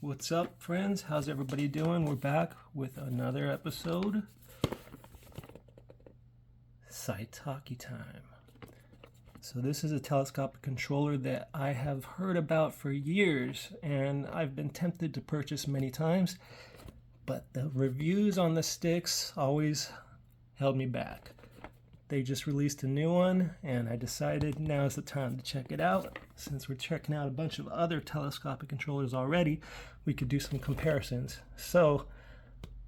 What's up, friends? How's everybody doing? We're back with another episode. Saitake time. So this is a telescopic controller that I have heard about for years, and I've been tempted to purchase many times, but the reviews on the sticks always held me back. They just released a new one, and I decided now's the time to check it out. Since we're checking out a bunch of other telescopic controllers already, we could do some comparisons. So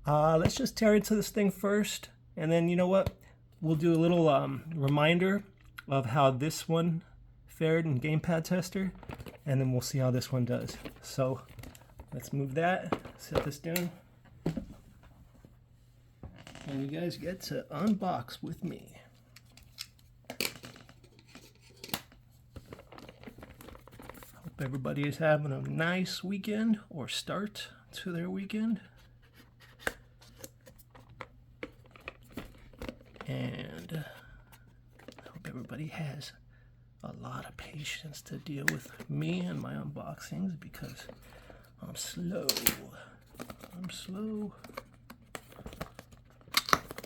let's just tear into this thing first, and then you know what? We'll do a little reminder of how this one fared in Gamepad Tester, and then we'll see how this one does. So let's move that, set this down, and you guys get to unbox with me. Everybody is having a nice weekend or start to their weekend. And I hope everybody has a lot of patience to deal with me and my unboxings because I'm slow.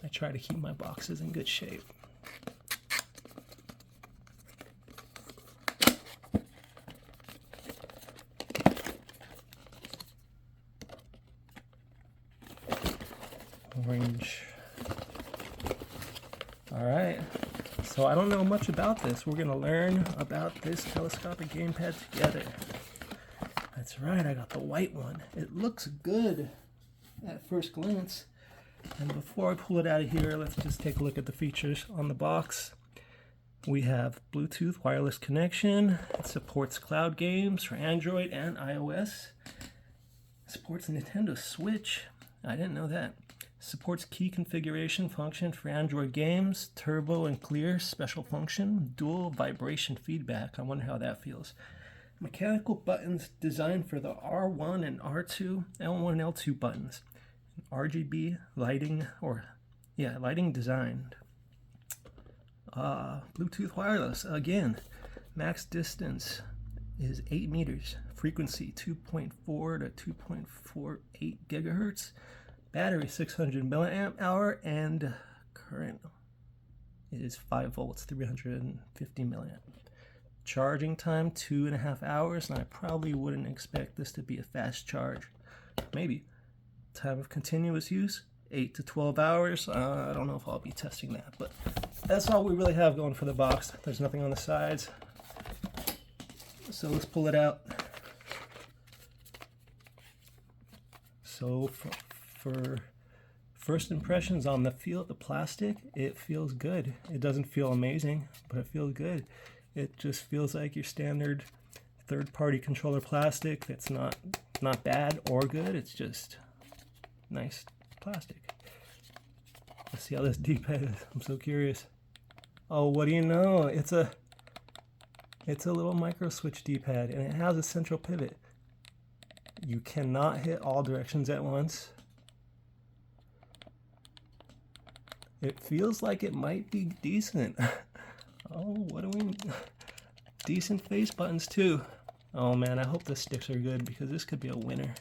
I try to keep my boxes in good shape. Orange. Alright, so I don't know much about this. We're going to learn about this telescopic gamepad together. That's right, I got the white one. It looks good at first glance. And before I pull it out of here, let's just take a look at the features on the box. We have Bluetooth wireless connection. It supports cloud games for Android and iOS. It supports a Nintendo Switch. I didn't know that. Supports key configuration function for Android games, turbo and clear special function, dual vibration feedback. I wonder how that feels. Mechanical buttons designed for the R1 and R2, L1 and L2 buttons. RGB lighting, lighting designed. Bluetooth wireless, again. Max distance is 8 meters. Frequency 2.4 to 2.48 gigahertz. Battery 600 milliamp hour, and current is 5 volts, 350 milliamp. Charging time 2.5 hours, and I probably wouldn't expect this to be a fast charge. Maybe. Time of continuous use 8 to 12 hours. I don't know if I'll be testing that, but that's all we really have going for the box. There's nothing on the sides, so let's pull it out. So for first impressions on the feel of the plastic, it feels good. It doesn't feel amazing, but it feels good. It just feels like your standard third-party controller plastic that's not bad or good. It's just nice plastic. Let's see how this D-pad is. I'm so curious. Oh, what do you know? It's a little micro switch D-pad, and it has a central pivot. You cannot hit all directions at once. It feels like it might be decent. Oh, what do we... Decent face buttons too. Oh man, I hope the sticks are good because this could be a winner.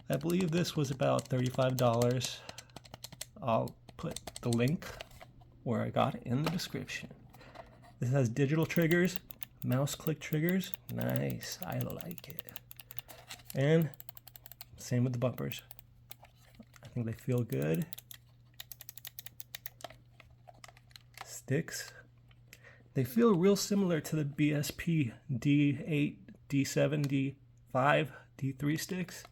I believe this was about $35. I'll put the link where I got it in the description. This has digital triggers, mouse click triggers. Nice, I like it. And same with the bumpers. I think they feel good. Sticks. They feel real similar to the BSP D8, D7, D5, D3 sticks.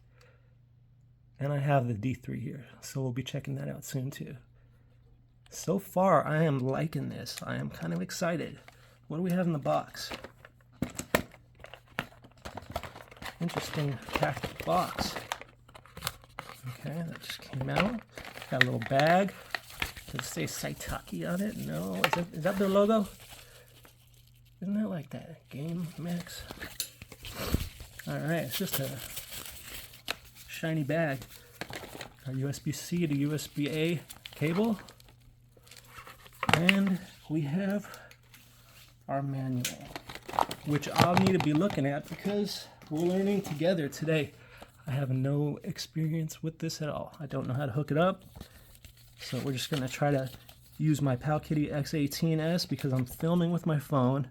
And I have the D3 here, so we'll be checking that out soon too. So far, I am liking this. I am kind of excited. What do we have in the box? Interesting packed box. Okay, that just came out. Got a little bag. Does it say Saitake on it? No. Is that their logo? Isn't that like that? Game Mix? Alright, it's just a shiny bag. Our USB-C to USB-A cable. And we have our manual. which I'll need to be looking at because we're learning together today. I have no experience with this at all. I don't know how to hook it up. So we're just going to try to use my PowKiddy X18S because I'm filming with my phone.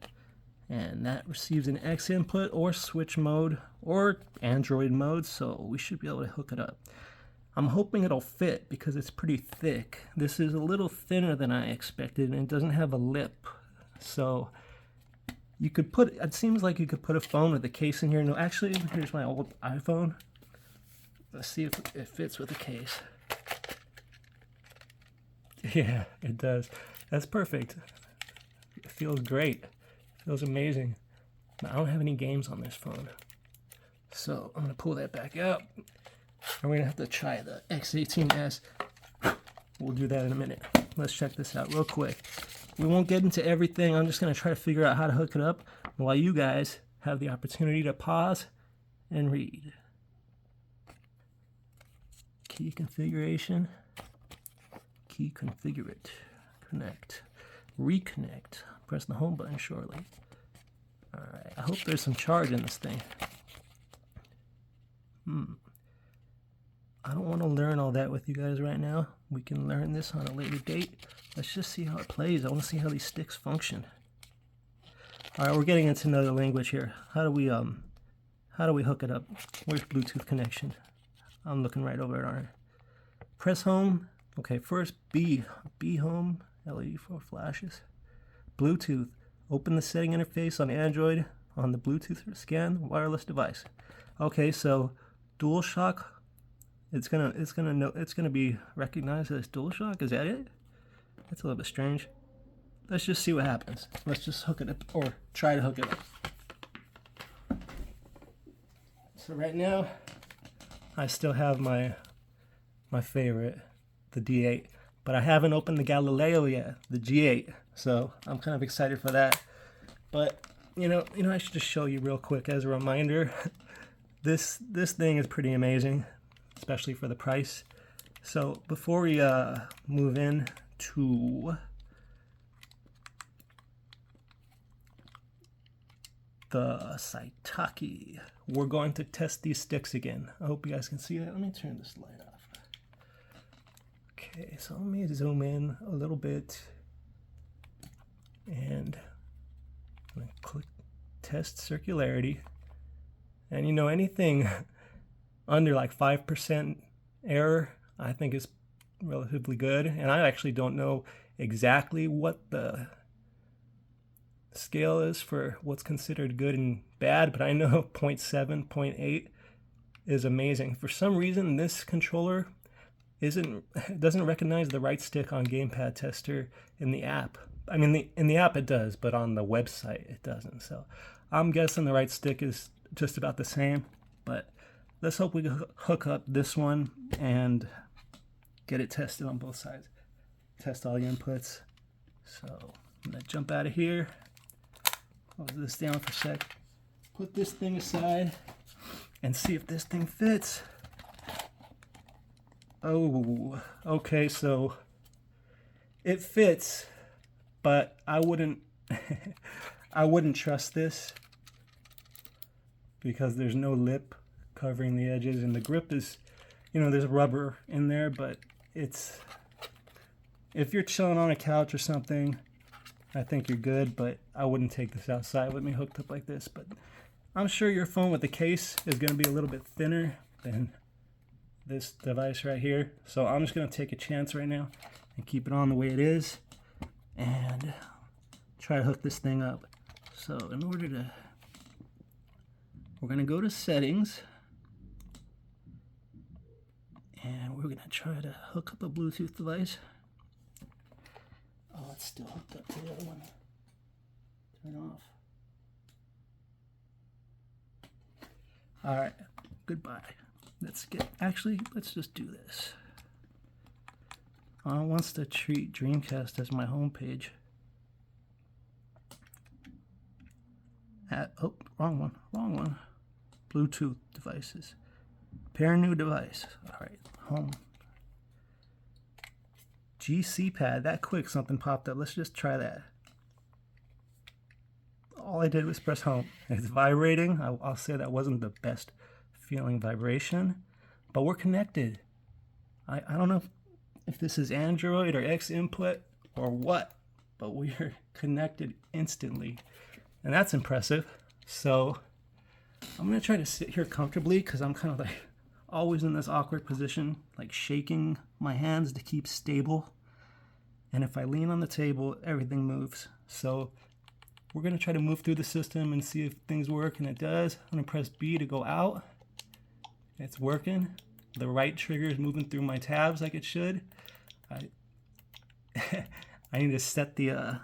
And that receives an X input or switch mode or Android mode. So we should be able to hook it up. I'm hoping it'll fit because it's pretty thick. This is a little thinner than I expected and it doesn't have a lip. So you could put, it seems like you could put a phone with a case in here. No, actually, here's my old iPhone. Let's see if it fits with a case. Yeah, it does. That's perfect. It feels great. It feels amazing. But I don't have any games on this phone. So I'm going to pull that back out. And we're going to have to try the X18S. We'll do that in a minute. Let's check this out real quick. We won't get into everything. I'm just going to try to figure out how to hook it up while you guys have the opportunity to pause and read. Key configuration. Key configure it. Connect. Reconnect. Press the home button shortly. Alright, I hope there's some charge in this thing. I don't want to learn all that with you guys right now. We can learn this on a later date. Let's just see how it plays. I want to see how these sticks function. Alright, we're getting into another language here. How do we hook it up? Where's Bluetooth connection? I'm looking right over it, aren't I? Press home. Okay, first B home, LED for flashes. Bluetooth. Open the setting interface on Android on the Bluetooth scan wireless device. Okay, so DualShock. It's gonna be recognized as DualShock. Is that it? That's a little bit strange. Let's just see what happens. Let's just hook it up or try to hook it up. So right now, I still have my favorite, the D8, but I haven't opened the Galileo yet, the G8. So I'm kind of excited for that. But you know, I should just show you real quick as a reminder. This thing is pretty amazing, especially for the price. So before we move in to the Saitake, we're going to test these sticks again. I hope you guys can see that. Let me turn this light off. Okay, so let me zoom in a little bit and I'm gonna click test circularity. And you know, anything under like 5% error, I think is relatively good. And I actually don't know exactly what the scale is for what's considered good and bad, but I know 0.7, 0.8 is amazing. For some reason, this controller doesn't recognize the right stick on Gamepad Tester in the app. I mean, in the app it does, but on the website it doesn't. So I'm guessing the right stick is just about the same, but let's hope we can hook up this one and get it tested on both sides. Test all the inputs. So I'm gonna jump out of here, close this down for a sec, put this thing aside, and see if this thing fits. Oh, okay, so it fits, but I wouldn't I wouldn't trust this because there's no lip covering the edges, and the grip is, you know, there's rubber in there, but it's, if you're chilling on a couch or something, I think you're good, but I wouldn't take this outside with me hooked up like this. But I'm sure your phone with the case is going to be a little bit thinner than this device right here. So I'm just going to take a chance right now and keep it on the way it is and try to hook this thing up. So in order to, we're going to go to settings and we're going to try to hook up a Bluetooth device. Oh, it's still hooked up to the other one. Turn off. Alright, goodbye. Let's just do this. I wants to treat Dreamcast as my homepage. Oh, wrong one. Bluetooth devices. Pair new device. Alright, home. GC pad, that quick something popped up. Let's just try that. all I did was press home. It's vibrating. I'll say that wasn't the best feeling vibration, but we're connected. I don't know if this is Android or X input or what, but we are connected instantly, and that's impressive. So I'm gonna try to sit here comfortably because I'm kind of like always in this awkward position, like shaking my hands to keep stable. And if I lean on the table, everything moves. So we're gonna try to move through the system and see if things work, and it does. I'm gonna press B to go out. It's working. The right trigger is moving through my tabs like it should. I need to set the,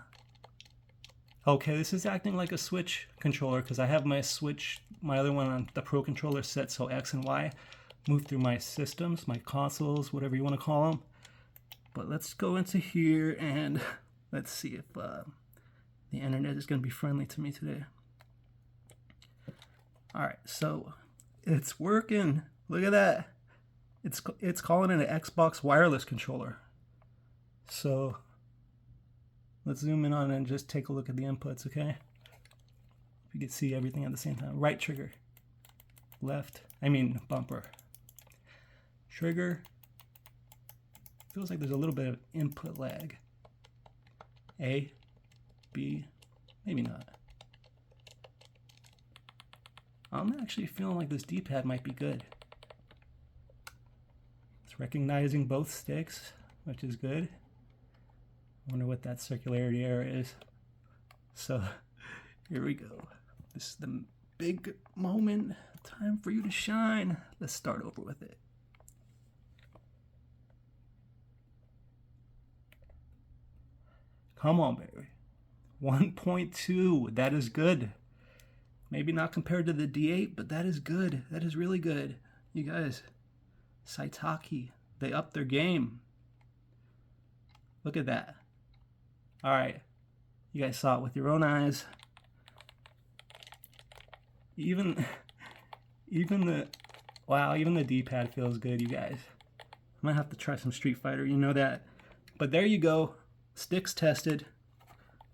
okay, this is acting like a Switch controller because I have my Switch, my other one on the Pro controller set so X and Y move through my systems, my consoles, whatever you want to call them. But let's go into here and let's see if the internet is going to be friendly to me today. Alright, so it's working. Look at that. It's calling it an Xbox wireless controller. So let's zoom in on it and just take a look at the inputs, okay? You can see everything at the same time. Right trigger, left, bumper. Trigger. Feels like there's a little bit of input lag. A, B, maybe not. I'm actually feeling like this D-pad might be good. It's recognizing both sticks, which is good. I wonder what that circularity error is. So here we go. This is the big moment. Time for you to shine. Let's start over with it. Come on, baby. 1.2. That is good. Maybe not compared to the D8, but that is good. That is really good. You guys, Saitake, they upped their game. Look at that. All right. You guys saw it with your own eyes. Even the D-pad feels good, you guys. I might have to try some Street Fighter, you know that. But there you go. Sticks tested.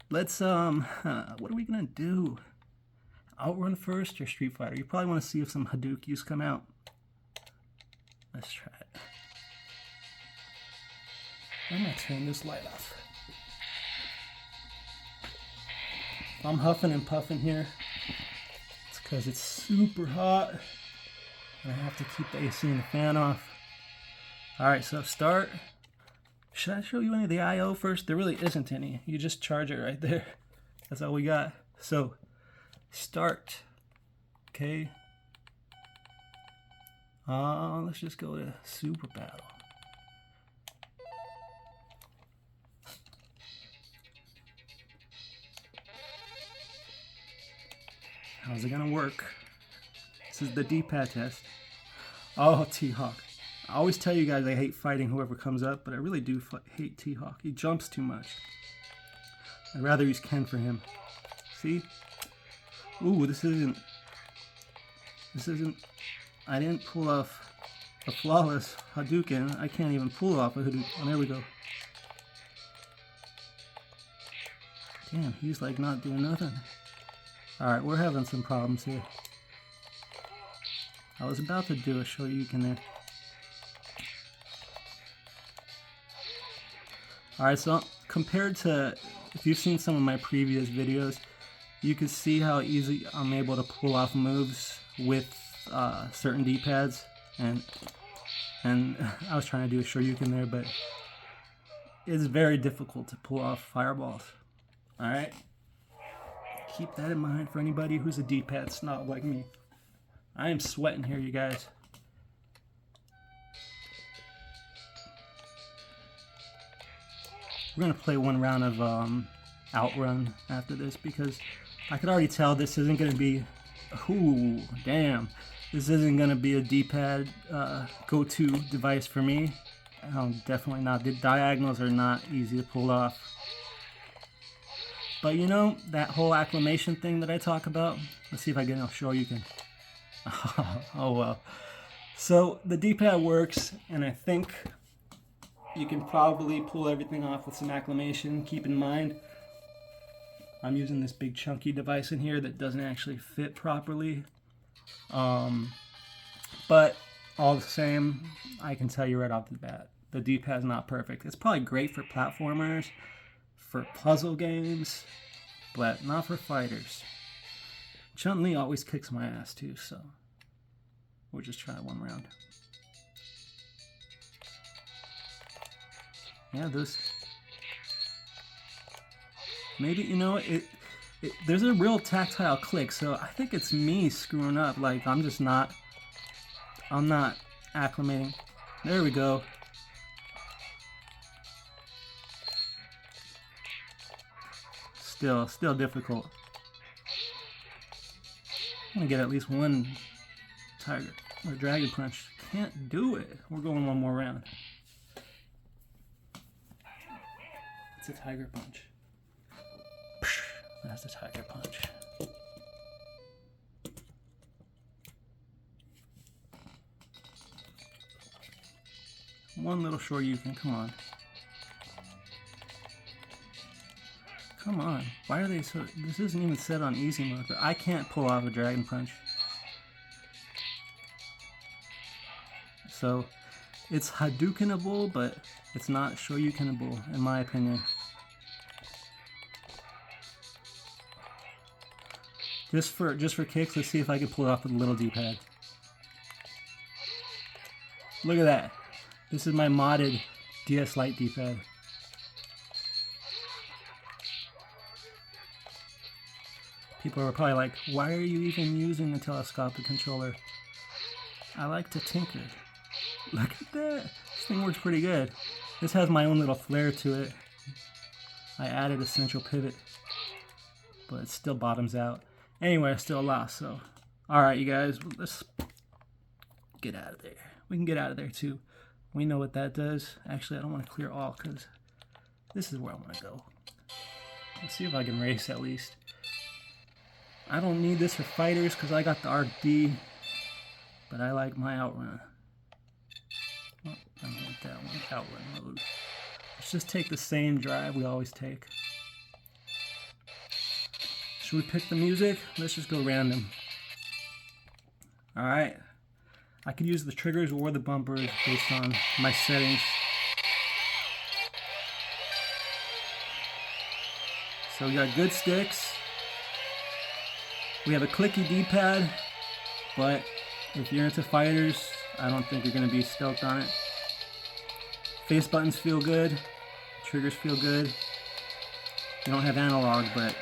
Let's what are we gonna do? OutRun first or Street Fighter? You probably want to see if some hadukens come out. Let's try it. I'm gonna turn this light off. I'm huffing and puffing here. It's because it's super hot and I have to keep the AC and the fan off. Alright, so start. Should I show you any of the I/O first? There really isn't any. You just charge it right there. That's all we got. So, start. Okay. Let's just go to Super Battle. How's it gonna work? This is the D-pad test. Oh, T-Hawk. I always tell you guys I hate fighting whoever comes up, but I really do hate T-Hawk. He jumps too much. I'd rather use Ken for him. See? Ooh, this isn't, I didn't pull off a flawless Hadouken. I can't even pull off a Hadouken. Oh, there we go. Damn, he's like not doing nothing. Alright, we're having some problems here. I was about to do a shoryuken there. Alright, so compared to, if you've seen some of my previous videos, you can see how easy I'm able to pull off moves with certain D-pads, and I was trying to do a shoryuken there, but it's very difficult to pull off fireballs. Alright? Keep that in mind for anybody who's a D-pad snob like me. I am sweating here, you guys. We're gonna play one round of OutRun after this because I could already tell this isn't gonna be, ooh, damn, this isn't gonna be a D-pad go-to device for me. Definitely not. The diagonals are not easy to pull off. But you know, that whole acclimation thing that I talk about, let's see if I can show you can. Oh well. So the D-pad works, and I think you can probably pull everything off with some acclimation. Keep in mind, I'm using this big chunky device in here that doesn't actually fit properly. But all the same, I can tell you right off the bat, the D-pad's not perfect. It's probably great for platformers, for puzzle games, but not for fighters. Chun-Li always kicks my ass too, so we'll just try one round. Yeah, those... Maybe, you know, there's a real tactile click, so I think it's me screwing up. Like, I'm not acclimating. There we go. Still difficult. I'm gonna get at least one tiger or dragon punch. Can't do it. We're going one more round. It's a tiger punch. That's a tiger punch. One little shoryuken, come on. Come on. Why are they so... This isn't even set on easy mode, but I can't pull off a dragon punch. So, it's hadukenable, but it's not shoryukenable, in my opinion. Just for kicks, let's see if I can pull it off with a little D-pad. Look at that. This is my modded DS Lite D-pad. People are probably like, why are you even using the telescopic controller? I like to tinker. Look at that. This thing works pretty good. This has my own little flair to it. I added a central pivot, but it still bottoms out. Anyway, I still lost, so. Alright, you guys, let's get out of there. We can get out of there too. We know what that does. Actually, I don't want to clear all, because this is where I want to go. Let's see if I can race at least. I don't need this for fighters, because I got the ARC-D, but I like my OutRun. Oh, I don't want that one. OutRun mode. Let's just take the same drive we always take. Should we pick the music? Let's just go random. Alright. I could use the triggers or the bumpers based on my settings. So we got good sticks. We have a clicky D-pad, but if you're into fighters, I don't think you're going to be stoked on it. Face buttons feel good. Triggers feel good. You don't have analog, but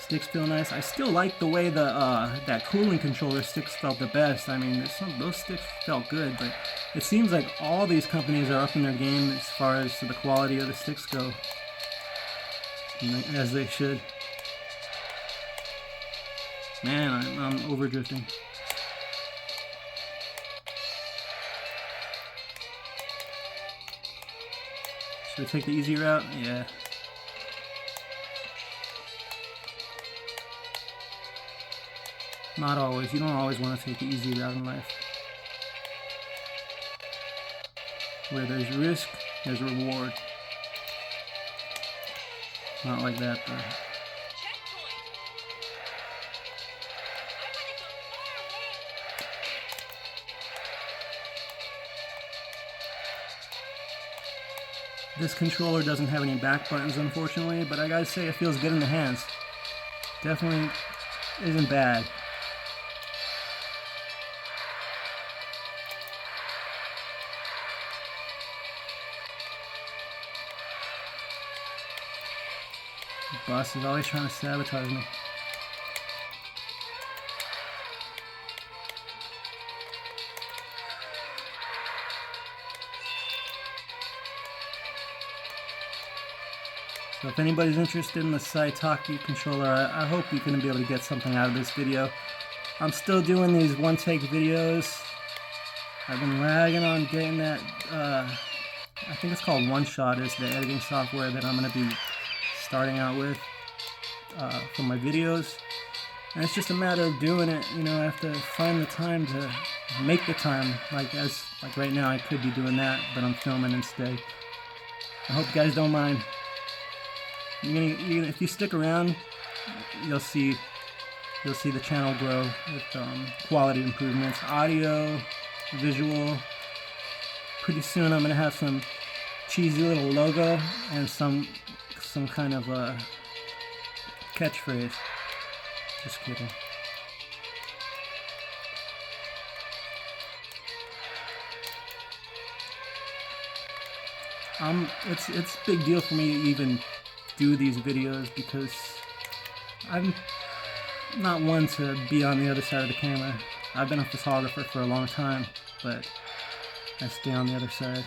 sticks feel nice. I still like the way that cooling controller sticks felt the best. I mean, those sticks felt good, but it seems like all these companies are up in their game as far as the quality of the sticks go, as they should. Man, I'm over drifting. Should we take the easy route? Yeah. Not always. You don't always want to take the easy route in life. Where there's risk, there's reward. Not like that, though. This controller doesn't have any back buttons, unfortunately, but I gotta say it feels good in the hands. Definitely isn't bad. The boss is always trying to sabotage me. So if anybody's interested in the Saitake controller, I hope you're going to be able to get something out of this video. I'm still doing these one-take videos. I've been lagging on getting that, I think it's called One Shot, is the editing software that I'm going to be starting out with for my videos. And it's just a matter of doing it. You know, I have to find the time to make the time. Like right now I could be doing that, but I'm filming instead. I hope you guys don't mind. if you stick around, you'll see the channel grow with quality improvements, audio, visual. Pretty soon I'm gonna have some cheesy little logo and some kind of catchphrase. Just kidding. It's a big deal for me to even do these videos because I'm not one to be on the other side of the camera. I've been a photographer for a long time, but I stay on the other side.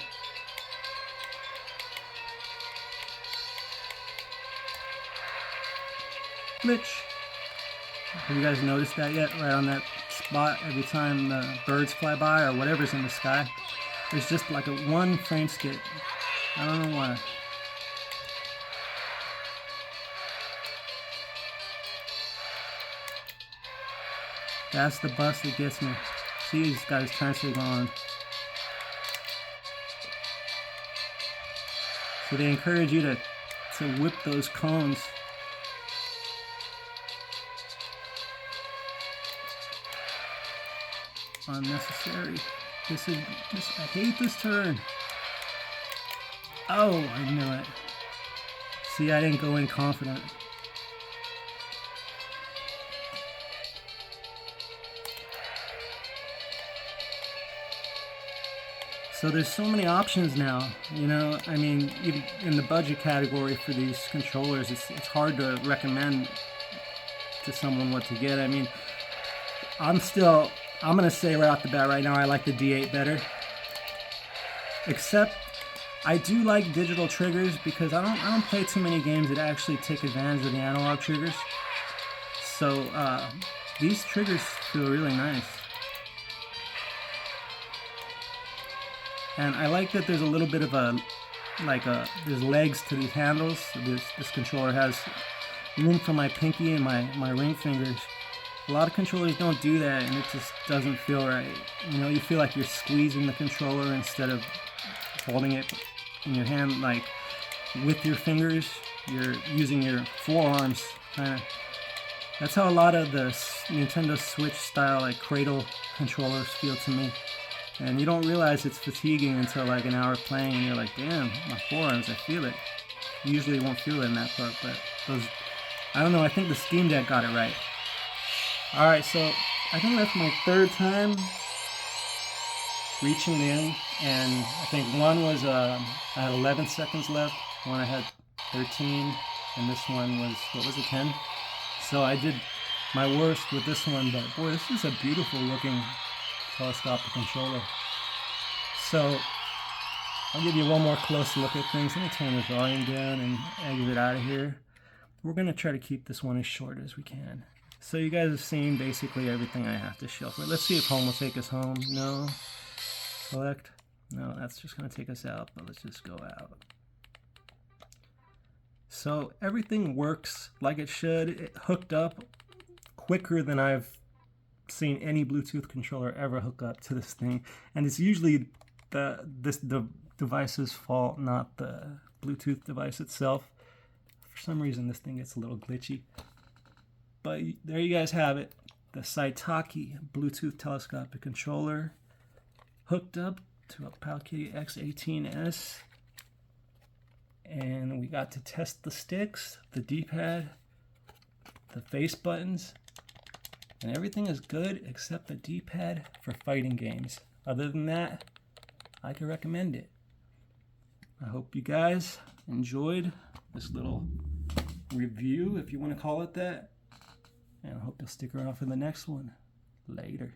Glitch. Have you guys noticed that yet? Right on that spot, every time the birds fly by or whatever's in the sky, there's just like a one frame skip. I don't know why. That's the bus that gets me. See, these guys transfer on. So they encourage you to whip those cones. Unnecessary. I hate this turn. Oh, I knew it. See, I didn't go in confident. So there's so many options now, you know. I mean, even in the budget category for these controllers, it's hard to recommend to someone what to get. I mean, I'm gonna say right off the bat right now, I like the D8 better. Except I do like digital triggers because I don't play too many games that actually take advantage of the analog triggers. So these triggers feel really nice. And I like that there's a little bit of there's legs to these handles. This controller has room for my pinky and my ring fingers. A lot of controllers don't do that, and it just doesn't feel right. You know, you feel like you're squeezing the controller instead of holding it in your hand, like with your fingers. You're using your forearms, kind of. That's how a lot of the Nintendo Switch style, like cradle controllers, feel to me. And you don't realize it's fatiguing until like an hour playing, and you're like, damn, my forearms, I feel it. You usually won't feel it in that part, but those, I don't know, I think the Steam Deck got it right. Alright, so I think that's my third time reaching the end, and I think one was, I had 11 seconds left, one I had 13, and this one was, what was it, 10? So I did my worst with this one, but boy, this is a beautiful looking telescopic controller. So I'll give you one more close look at things. Let me turn the volume down and exit out of here. We're going to try to keep this one as short as we can. So you guys have seen basically everything I have to show for it. Let's see if home will take us home. No. Select. No, that's just going to take us out, but let's just go out. So everything works like it should. It hooked up quicker than I've seen any Bluetooth controller ever hook up to this thing, and it's usually the device's fault, not the Bluetooth device itself. For some reason this thing gets a little glitchy, but there you guys have it, the Saitake Bluetooth telescopic controller hooked up to a PowKiddy X18S, and we got to test the sticks, the D-pad, the face buttons. And everything is good except the D-pad for fighting games. Other than that, I can recommend it. I hope you guys enjoyed this little review, if you want to call it that. And I hope you'll stick around for the next one. Later.